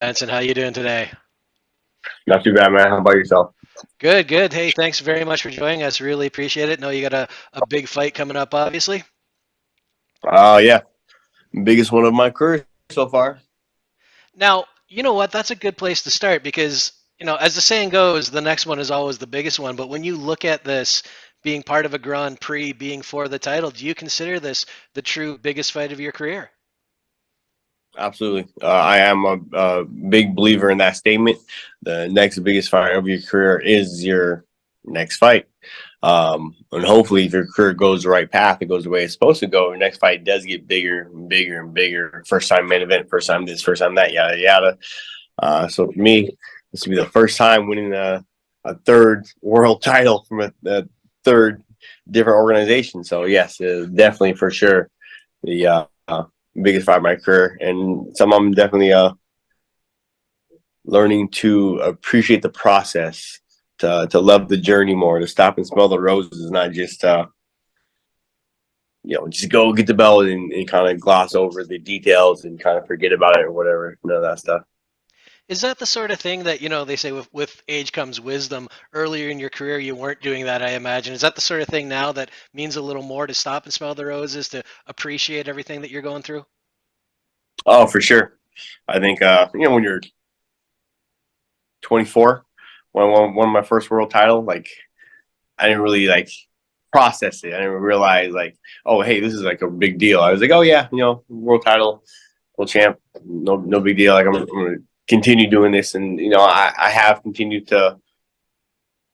Benson, how you doing today? Not too bad, man. How about yourself? Good, good. Hey, thanks very much for joining us. Really appreciate it. Know you got a big fight coming up, obviously. Yeah, biggest one of my career so far. Now, you know what? That's a good place to start because, as the saying goes, the next one is always the biggest one. But when you look at this being part of a Grand Prix, being for the title, do you consider this the true biggest fight of your career? Absolutely. I am a big believer in that statement. The next biggest fight of your career is your next fight. And hopefully, if your career goes the right path, it goes the way it's supposed to go, your next fight does get bigger and bigger and bigger. First time main event, first time this, first time that, yada, yada. So for me, this will be the first time winning a third world title from a third different organization. So, yes, definitely for sure the biggest fight of my career, and some I'm definitely learning to appreciate the process, to love the journey more, to stop and smell the roses, not just just go get the belt and kind of gloss over the details and kind of forget about it or whatever. None of that stuff. Is that the sort of thing that, they say with age comes wisdom? Earlier in your career, you weren't doing that, I imagine. Is that the sort of thing now that means a little more to stop and smell the roses, to appreciate everything that you're going through? Oh, for sure. I think when you're 24, when I won my first world title, like I didn't really like process it. I didn't realize like, oh, hey, this is like a big deal. I was like, oh yeah, world title, world champ, no big deal. Like I'm gonna continue doing this, and I have continued to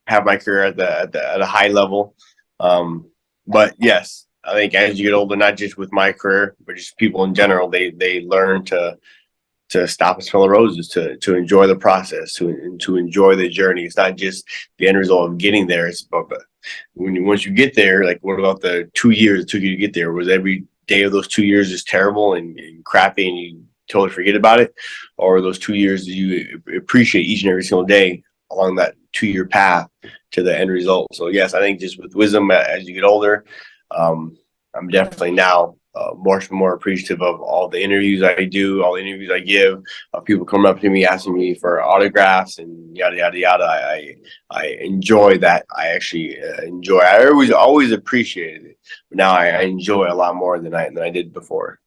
have my career at a high level. But yes, I think as you get older, not just with my career, but just people in general, they learn to stop and smell the roses, to enjoy the process, to enjoy the journey. It's not just the end result of getting there. It's about once you get there. Like, what about the 2 years it took you to get there? Was every day of those 2 years just terrible and crappy, and you totally forget about it, or those 2 years you appreciate each and every single day along that 2 year path to the end result? So yes, I think just with wisdom as you get older, I'm definitely now more appreciative of all the interviews I do, all the interviews I give, people coming up to me asking me for autographs and yada yada yada. I enjoy that. I actually enjoy. I always appreciated it, but now I enjoy a lot more than I did before.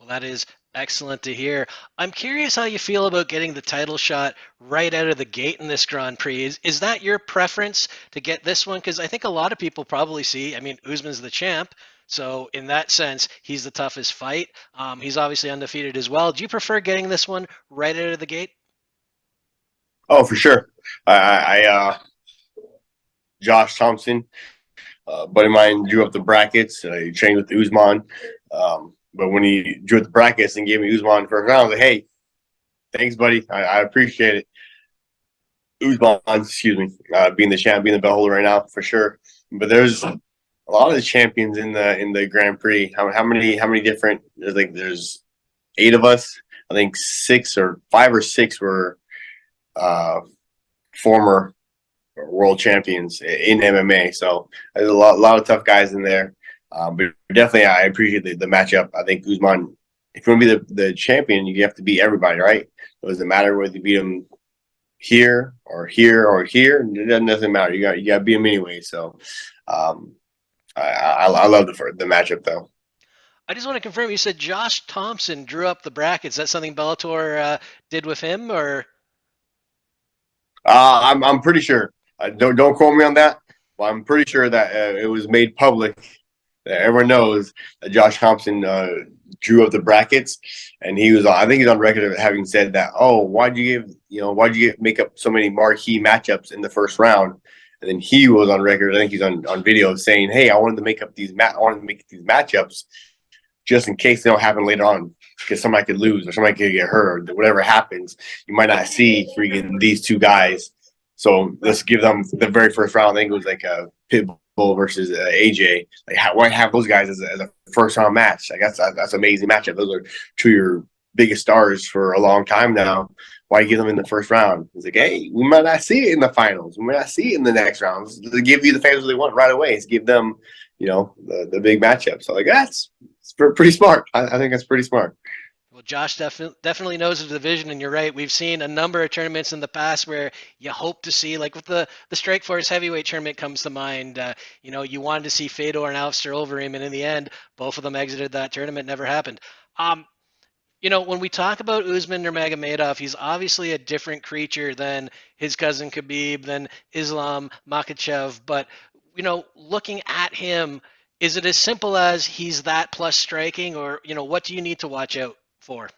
Well, that is excellent to hear. I'm curious how you feel about getting the title shot right out of the gate in this Grand Prix. Is that your preference to get this one? Because I think a lot of people probably see, I mean, Usman's the champ. So in that sense, he's the toughest fight. He's obviously undefeated as well. Do you prefer getting this one right out of the gate? Oh, for sure. I Josh Thompson, buddy of mine, drew up the brackets. He trained with Usman. But when he drew up the brackets and gave me Usman first round, I was like, hey, thanks, buddy. I appreciate it. Usman, excuse me, being the champ, being the belt holder right now for sure. But there's a lot of the champions in the Grand Prix. How many different? There's 8 of us. I think 5 or 6 were uh, former world champions in MMA. So there's a lot of tough guys in there. But definitely, I appreciate the matchup. I think Usman, if you want to be the champion, you have to beat everybody, right? It doesn't matter whether you beat him here or here or here. It doesn't matter. You got to beat him anyway. So I love the matchup though. I just want to confirm, you said Josh Thompson drew up the brackets. Is that something Bellator did with him, or? I'm pretty sure. Don't quote me on that, but I'm pretty sure that it was made public that everyone knows that Josh Thompson drew up the brackets, and he was. I think he's on record of having said that. Oh, why'd you make up so many marquee matchups in the first round? And then he was on record. I think he's on video saying, "Hey, I wanted to make these matchups just in case they don't happen later on, because somebody could lose or somebody could get hurt or whatever happens. You might not see freaking these 2 guys. So let's give them the very first round. I think it was like a Pitbull versus AJ. Like, why have those guys as a first round match? I guess that's an amazing matchup. Those are 2 of your biggest stars for a long time now. Why give them in the first round? It's like, hey, we might not see it in the finals. We might not see it in the next rounds. To give you the fans they want right away. It's give them, the big matchup. So like that's pretty smart. I think that's pretty smart. Well, Josh definitely knows the division, and you're right. We've seen a number of tournaments in the past where you hope to see, like with the Strikeforce heavyweight tournament comes to mind. You wanted to see Fedor and Alistair Overeem, and in the end, both of them exited that tournament. Never happened. Um, when we talk about Usman Nurmagomedov, he's obviously a different creature than his cousin Khabib, than Islam Makhachev. But looking at him, is it as simple as he's that plus striking, or what do you need to watch out for?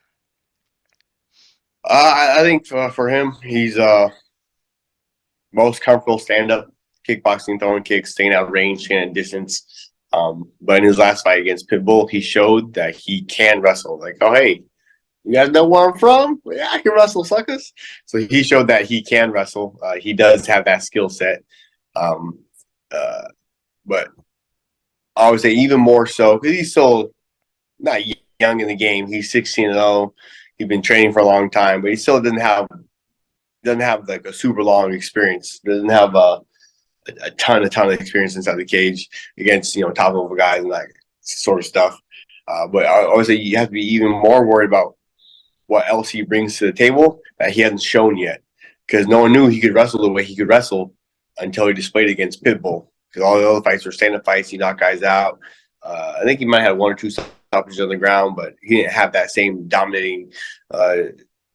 I think for him, he's most comfortable stand up kickboxing, throwing kicks, staying out of range, staying at distance. But in his last fight against Pitbull, he showed that he can wrestle. Like, oh hey, you guys know where I'm from? Yeah, I can wrestle, suckers. So he showed that he can wrestle. He does have that skill set. Um, uh, but I would say even more so because he's still not young in the game. He's 16-0. He's been training for a long time, but he still doesn't have like a super long experience. Doesn't have a ton of experience inside the cage against top level guys and that sort of stuff. But I would say you have to be even more worried about what else he brings to the table that he hasn't shown yet. Because no one knew he could wrestle the way he could wrestle until he displayed against Pitbull. Because all the other fights were stand-up fights. He knocked guys out. I think he might have one or two stoppages on the ground, but he didn't have that same dominating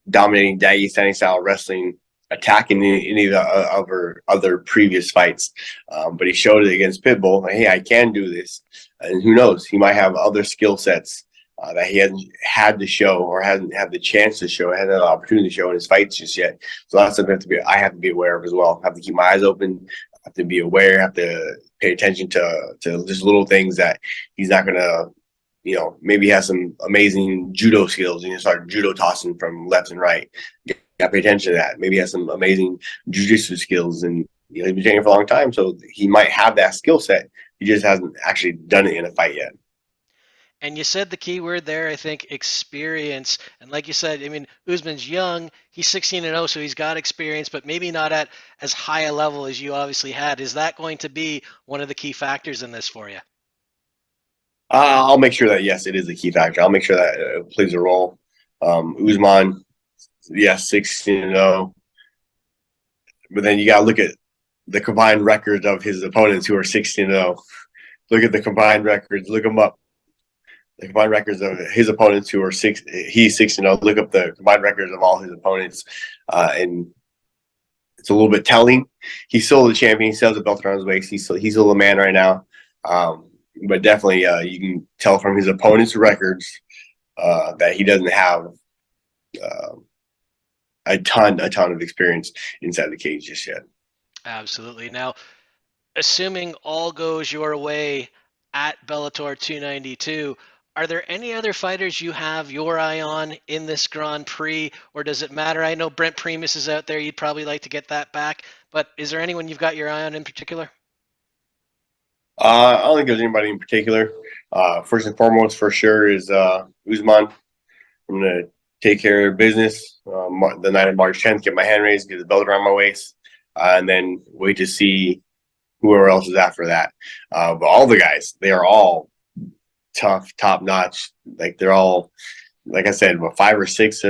Dagestani style wrestling attack in any of the other previous fights. But he showed it against Pitbull. Like, hey, I can do this. And who knows? He might have other skill sets that he hasn't had to show or hasn't had the chance to show, hasn't had the opportunity to show in his fights just yet. So that's something I have to be aware of as well. I have to keep my eyes open. I have to be aware. I have to pay attention to just little things that he's not going to, maybe he has some amazing judo skills and you start judo tossing from left and right. You got to pay attention to that. Maybe he has some amazing jiu-jitsu skills and he's been training for a long time. So he might have that skill set. He just hasn't actually done it in a fight yet. And you said the key word there, I think, experience. And like you said, I mean, Usman's young. He's 16-0, so he's got experience, but maybe not at as high a level as you obviously had. Is that going to be one of the key factors in this for you? I'll make sure that yes, it is a key factor. I'll make sure that it plays a role. Usman, yes, 16-0, but then you got to look at the combined records of his opponents who are 16-0. Look at the combined records. Look them up. The combined records of his opponents who are he's 16-0. Look up the combined records of all his opponents, and it's a little bit telling. He's still the champion. He still has a belt around his waist. He's still a man right now. But definitely, you can tell from his opponent's records that he doesn't have uh, a ton of experience inside the cage just yet. Absolutely. Now, assuming all goes your way at Bellator 292, are there any other fighters you have your eye on in this Grand Prix, or does it matter? I know Brent Primus is out there. You'd probably like to get that back, but is there anyone you've got your eye on in particular? I don't think there's anybody in particular. First and foremost, for sure, is Usman. I'm gonna take care of business the night of March 10th. Get my hand raised, get the belt around my waist, and then wait to see whoever else is after that. But all the guys, they are all tough, top notch. Like they're all, like I said, about 5 or 6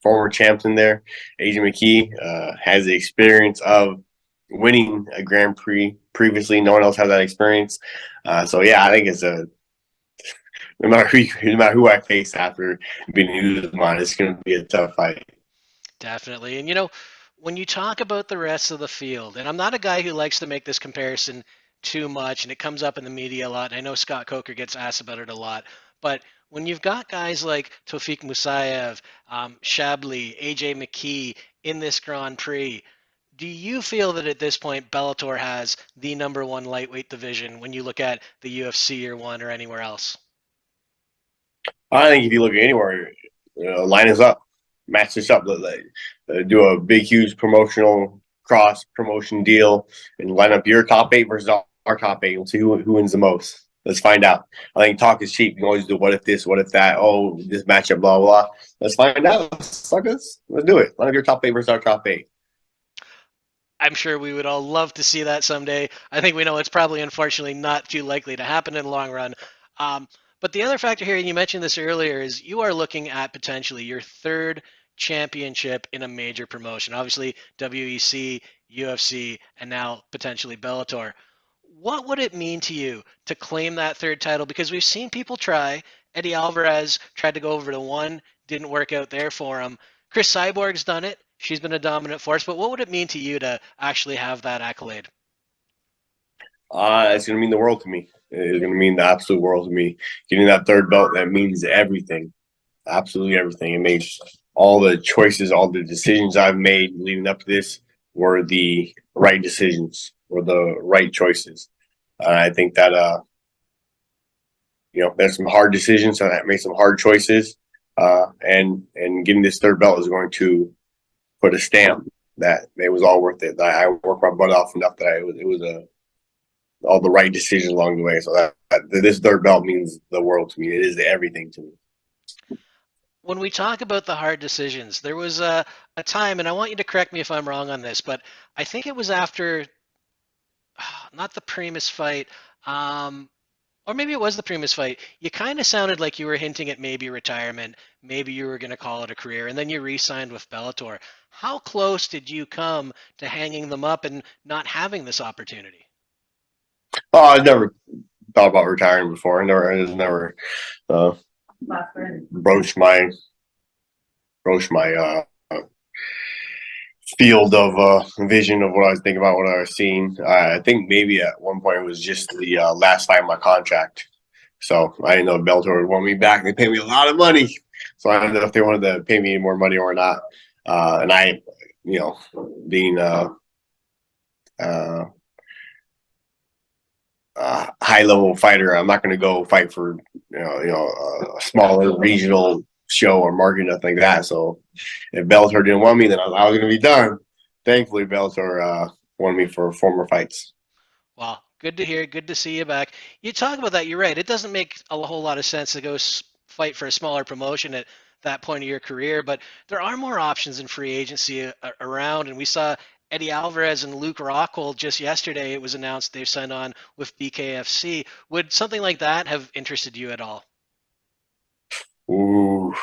former champs in there. Adrian McKee has the experience of winning a Grand Prix previously. No one else has that experience. So yeah, I think it's no matter who I face after being Usman, it's going to be a tough fight. Definitely. And when you talk about the rest of the field, and I'm not a guy who likes to make this comparison too much, and it comes up in the media a lot, and I know Scott Coker gets asked about it a lot, but when you've got guys like Tofik Musayev, Shabli, AJ McKee in this Grand Prix, do you feel that at this point Bellator has the number one lightweight division when you look at the UFC or one or anywhere else? I think if you look anywhere, line us up, match this up, do a big, huge promotional cross promotion deal, and line up your top 8 versus our top 8. We'll see who wins the most. Let's find out. I think talk is cheap. You can always do what if this, what if that. Oh, this matchup, blah blah. Let's find out, suckers. Let's do it. Line up your top 8 versus our top 8. I'm sure we would all love to see that someday. I think we know it's probably unfortunately not too likely to happen in the long run. Um, But the other factor here, and you mentioned this earlier, is you are looking at potentially your third championship in a major promotion. Obviously, WEC, UFC, and now potentially Bellator. What would it mean to you to claim that third title? Because we've seen people try. Eddie Alvarez tried to go over to one, didn't work out there for him. Chris Cyborg's done it. She's been a dominant force. But what would it mean to you to actually have that accolade? It's going to mean the world to me. It's going to mean the absolute world to me. Getting that third belt, that means everything, absolutely everything. It makes all the choices, all the decisions I've made leading up to this were the right decisions, were the right choices. I think that there's some hard decisions, so that made some hard choices, and getting this third belt is going to put a stamp that it was all worth it. That I worked my butt off enough that it was all the right decisions along the way. So that this third belt means the world to me. It is everything to me. When we talk about the hard decisions, there was a time, and I want you to correct me if I'm wrong on this, but I think it was after, not the Primus fight, um, or maybe it was the Primus fight. You kind of sounded like you were hinting at maybe retirement, maybe you were going to call it a career, and then you re-signed with Bellator. How close did you come to hanging them up and not having this opportunity? Oh, I never thought about retiring before. I just never uh, broached my broached my field of vision of what I was thinking about, what I was seeing. I think maybe at one point it was just the last fight of my contract. So I didn't know if Bellator would want me back. They paid me a lot of money. So I didn't know if they wanted to pay me any more money or not. And I, being uh, high level fighter, I'm not going to go fight for a smaller regional show or market, nothing like that. So if Bellator didn't want me, then I was going to be done. Thankfully, Bellator wanted me for former fights. Well, good to hear. Good to see you back. You talk about that. You're right. It doesn't make a whole lot of sense to go fight for a smaller promotion at that point of your career, but there are more options in free agency around. And we saw Eddie Alvarez and Luke Rockhold just yesterday. It was announced they've signed on with BKFC. Would something like that have interested you at all? Ooh,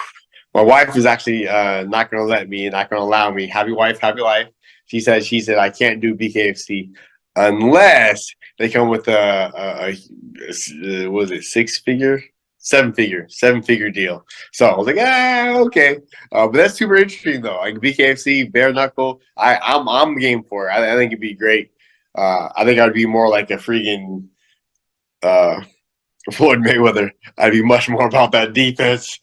my wife is actually not going to let me, not going to allow me. Happy wife, happy life. She said I can't do BKFC unless they come with a was it seven figure deal. So I was like, okay. But that's super interesting though. Like BKFC, bare knuckle. I'm game for it. I think it'd be great. I think I'd be more like a freaking uh, Floyd Mayweather. I'd be much more about that defense.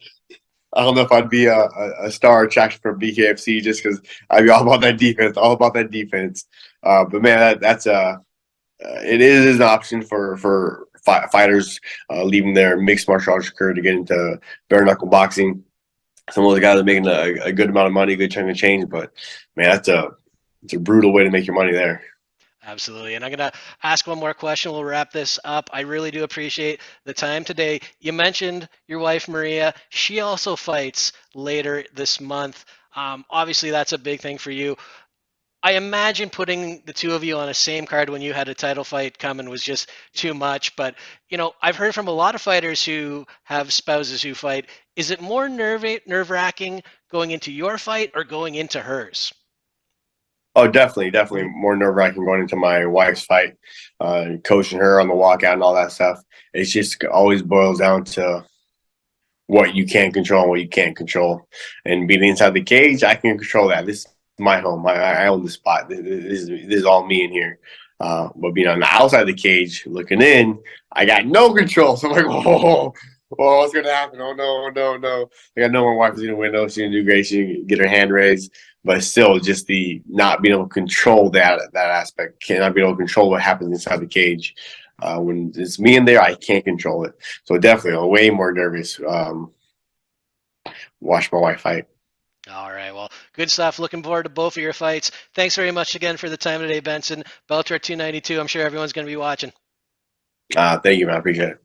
I don't know if I'd be a star attraction for BKFC just because I'd be all about that defense, all about that defense. But man, that's it is an option for fighters leaving their mixed martial arts career to get into bare knuckle boxing. Some of those guys are making a good amount of money, a good chunk of change. But man, it's a brutal way to make your money there. Absolutely. And I'm going to ask one more question. We'll wrap this up. I really do appreciate the time today. You mentioned your wife, Maria. She also fights later this month. Obviously, that's a big thing for you. I imagine putting the two of you on a same card when you had a title fight coming was just too much. But, I've heard from a lot of fighters who have spouses who fight. Is it more nerve-wracking going into your fight or going into hers? Oh, definitely more nerve wracking going into my wife's fight, coaching her on the walkout and all that stuff. It just always boils down to what you can control and what you can't control. And being inside the cage, I can control that. This is my home. I own the spot. This is all me in here. But being on the outside of the cage, looking in, I got no control. So I'm like, whoa, what's gonna happen? Oh no, no, no! Like I know my wife is gonna win. No, she's gonna do great. She can get her hand raised. But still, just the not being able to control that aspect, cannot be able to control what happens inside the cage. When it's me in there, I can't control it. So definitely, I'm way more nervous. Watch my wife fight. All right. Well, good stuff. Looking forward to both of your fights. Thanks very much again for the time today, Benson. Bellator 292. I'm sure everyone's going to be watching. Thank you, man. I appreciate it.